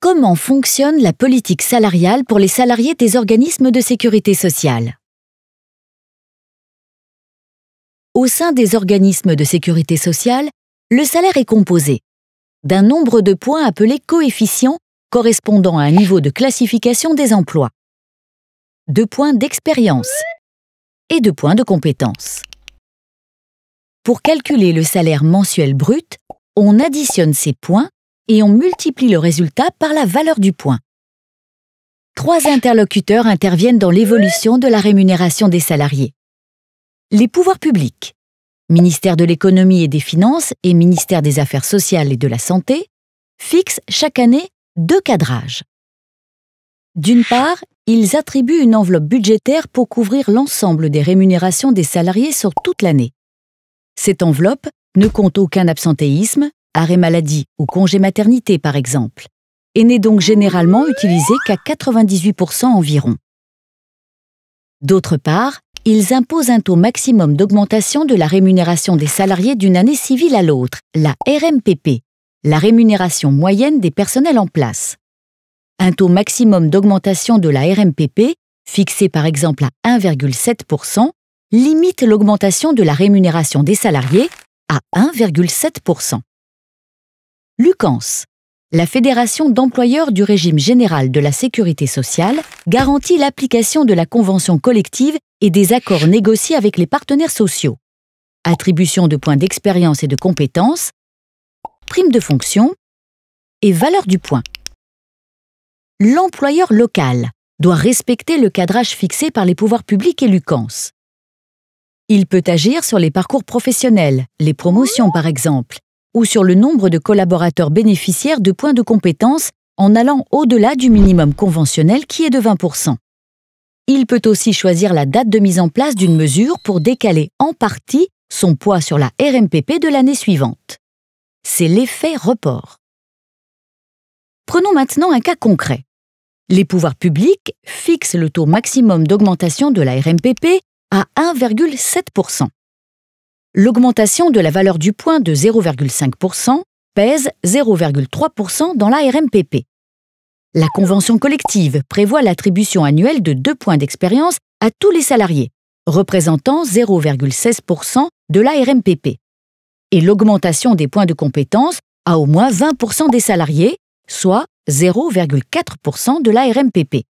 Comment fonctionne la politique salariale pour les salariés des organismes de sécurité sociale? Au sein des organismes de sécurité sociale, le salaire est composé d'un nombre de points appelés coefficients correspondant à un niveau de classification des emplois, de points d'expérience et de points de compétence. Pour calculer le salaire mensuel brut, on additionne ces points et on multiplie le résultat par la valeur du point. 3 interlocuteurs interviennent dans l'évolution de la rémunération des salariés. Les pouvoirs publics, ministère de l'économie et des finances et ministère des affaires sociales et de la santé, fixent chaque année 2 cadrages. D'une part, ils attribuent une enveloppe budgétaire pour couvrir l'ensemble des rémunérations des salariés sur toute l'année. Cette enveloppe ne compte aucun absentéisme, arrêt maladie ou congé maternité par exemple, et n'est donc généralement utilisée qu'à 98% environ. D'autre part, ils imposent un taux maximum d'augmentation de la rémunération des salariés d'une année civile à l'autre, la RMPP, la rémunération moyenne des personnels en place. Un taux maximum d'augmentation de la RMPP, fixé par exemple à 1,7%, limite l'augmentation de la rémunération des salariés à 1,7%. L'UCANS, la Fédération d'employeurs du régime général de la sécurité sociale, garantit l'application de la convention collective et des accords négociés avec les partenaires sociaux. Attribution de points d'expérience et de compétences, prime de fonction et valeur du point. L'employeur local doit respecter le cadrage fixé par les pouvoirs publics et l'UCANS. Il peut agir sur les parcours professionnels, les promotions par exemple, ou sur le nombre de collaborateurs bénéficiaires de points de compétences en allant au-delà du minimum conventionnel qui est de 20%. Il peut aussi choisir la date de mise en place d'une mesure pour décaler en partie son poids sur la RMPP de l'année suivante. C'est l'effet report. Prenons maintenant un cas concret. Les pouvoirs publics fixent le taux maximum d'augmentation de la RMPP à 1,7%. L'augmentation de la valeur du point de 0,5% pèse 0,3% dans la RMPP. La convention collective prévoit l'attribution annuelle de 2 points d'expérience à tous les salariés, représentant 0,16% de la RMPP, et l'augmentation des points de compétence à au moins 20% des salariés, soit 0,4% de la RMPP.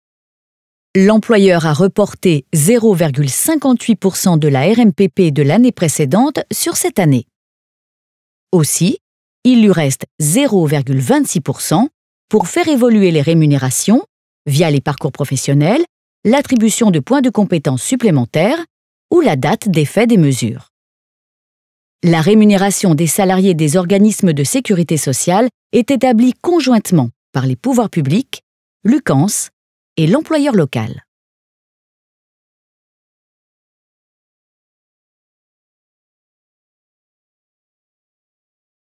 L'employeur a reporté 0,58% de la RMPP de l'année précédente sur cette année. Aussi, il lui reste 0,26% pour faire évoluer les rémunérations via les parcours professionnels, l'attribution de points de compétences supplémentaires ou la date d'effet des mesures. La rémunération des salariés des organismes de sécurité sociale est établie conjointement par les pouvoirs publics, l'UCANS et l'employeur local.